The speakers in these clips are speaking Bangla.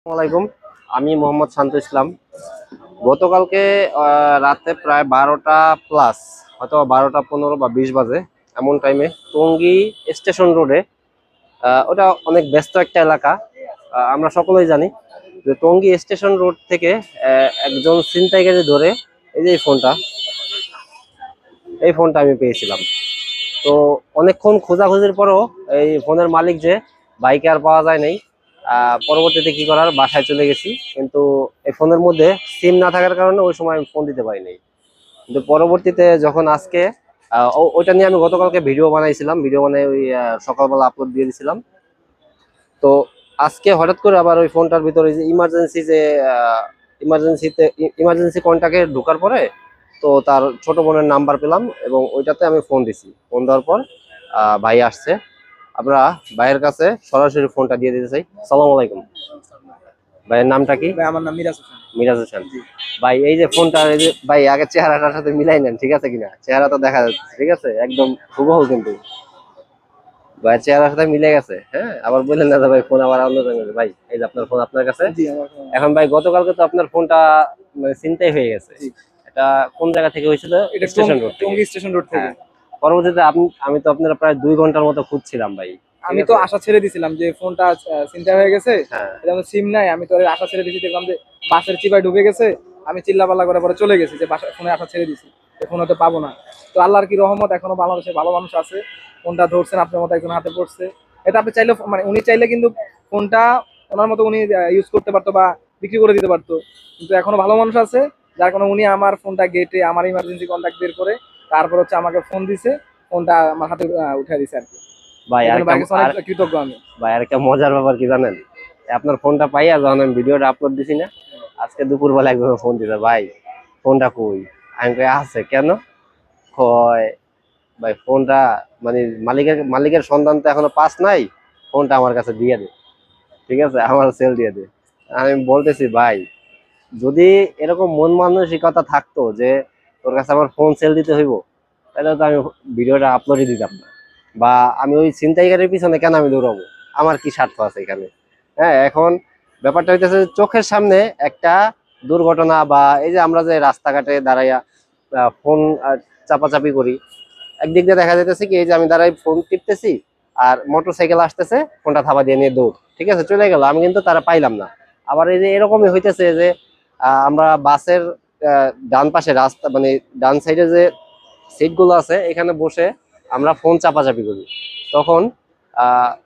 আসসালামাইকুম। আমি মোহাম্মদ শান্ত ইসলাম। গতকালকে রাতে প্রায় 12টা প্লাস, হয়তো 12টা 15 বা 20 বাজে এমন টাইমে টঙ্গী স্টেশন রোডে, ওটা অনেক ব্যস্ত একটা এলাকা। আমরা সকলেই জানি যে টঙ্গী স্টেশন রোড থেকে একজন ছিনতাইকারী ধরে এই যে এই ফোনটা আমি পেয়েছিলাম। তো অনেকক্ষণ খোঁজাখুঁজির পরও এই ফোনের মালিক যে বাইকে আর পাওয়া যায় নাই। পরবর্তীতে কি করার, বাসায় চলে গেছি, কিন্তু এই ফোনের মধ্যে সিম না থাকার কারণে ওই সময় আমি ফোন দিতে পারি নাই। কিন্তু পরবর্তীতে যখন আজকে ওইটা নিয়ে আমি গতকালকে ভিডিও বানাইছিলাম, ভিডিও বানাই ওই সকালবেলা আপলোড দিয়ে দিয়েছিলাম। তো আজকে হঠাৎ করে আবার ওই ফোনটার ভিতরে যে ইমার্জেন্সি কন্টাক্টে ঢোকার পরে তো তার ছোট বোনের নাম্বার পেলাম এবং ওইটাতে আমি ফোন দিছি। ফোন দেওয়ার পর ভাই আসছে। আমরা ভাইয়ের কাছে সরাসরি ফোনটা দিয়ে দিতে চাই। সালাম আলাইকুম। ভাইয়ের নামটা কি? ভাই আমার নাম মিরাজ হোসেন। মিরাজ হোসেন। ভাই এই যে ফোনটা, এই যে ভাই আগে চেহারাটার সাথে মিলাই নেন, ঠিক আছে কিনা? চেহারা তো দেখা যাচ্ছে, ঠিক আছে, একদম হুবহু কিন্তু ভাই চেহারার সাথে মিলে গেছে। হ্যাঁ, আবার বললেন না যে ভাই ফোন আবার অন্য জনের। ভাই এই যে আপনার ফোন আপনার কাছে। জি আমার ফোন। এখন ভাই গতকালকে তো আপনার ফোনটা মানে ছিনতাই হয়ে গেছে। জি। এটা কোন জায়গা থেকে হয়েছিল? এটা স্টেশন রোড থেকে। টঙ্গী স্টেশন রোড থেকে। হ্যাঁ। পরবর্তীতে আমি তো আপনারা প্রায় 2 ঘন্টার মতো খুঁজছিলাম ভাই। আমি তো আশা ছেড়ে দিছিলাম যে ফোনটা ছিনতাই হয়ে গেছে, হ্যাঁ। এরকম সিম নাই। আমি তো আশা ছেড়ে দিছি, দেখলাম যে বাসের চিপায় ডুবে গেছে। আমি চিল্লাপাল্লা করে পরে চলে গেছি যে ফোনে আশা ছেড়ে দিছি, ফোন হয়তো পাবো না। তো আল্লাহর কি রহমত, এখনো বাংলাদেশে ভালো মানুষ আছে, ফোনটা ধরছেন, আপনার মতো একজন হাতে পড়ছে। এটা আপনি চাইলে, মানে উনি চাইলে কিন্তু ফোনটা ওনার মতো উনি ইউজ করতে পারতো বা বিক্রি করে দিতে পারতো, কিন্তু এখনো ভালো মানুষ আছে, যার কারণে উনি আমার ফোনটা গেটে আমার ইমার্জেন্সি কন্ট্যাক্ট বের করে তারপর হচ্ছে আমাকে ফোন দিছে, ফোনটা আমার হাতে উঠে দিছে আর কি। ভাই অনেক কৃতজ্ঞ আমি। ভাই আর একটা মজার ব্যাপার কি জানেন? আপনার ফোনটা পাইয়া যখন আমি ভিডিওটা আপলোড দিছি না, আজকে দুপুরবেলা একজন ফোন দিতে, ভাই ফোনটা কই? আমি কই আছে কেন? কয় ভাই ফোনটা মানে মালিকের সন্ধান তো এখনো পাস নাই, ফোনটা আমার কাছে দিয়ে দে, ঠিক আছে, আমার সেল দিয়ে দে। আমি বলতেছি ভাই, যদি এরকম মন মানসিকতা থাকতো যে তোর কাছে আমার ফোন সেল দিতে হইব, তাহলে তো আমি ভিডিওটা আপলোডই দিতাম না, বা আমি ওই ছিনতাইকারীর পিছনে কেন আমি দৌড়াবো? আমার কি স্বার্থ আছে এখানে? হ্যাঁ, এখন ব্যাপারটা হইতেছে চোখের সামনে একটা দুর্ঘটনা, বা এই যে আমরা যে রাস্তাঘাটে দাঁড়াইয়া ফোন চাপাচাপি করি, একদিক দিয়ে দেখা যাইতেছে কি, এই যে আমি দাঁড়াই ফোন টিপতেছি আর মোটর সাইকেল আসতেছে, ফোনটা থাবা দিয়ে নিয়ে দৌড়, ঠিক আছে, চলে গেল, আমি কিন্তু তারা পাইলাম না। আবার এই যে এরকমই হইতেছে যে আমরা বাসের ডান পাশে রাস্তা, মানে ডান সাইডে যে সিট গুলো আছে, এখানে বসে আমরা ফোন চাপাচাপি করি, তখন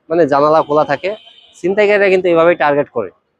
মানে জানালা খোলা থাকে, ছিনতাইকারীরা কিন্তু এভাবেই টার্গেট করে।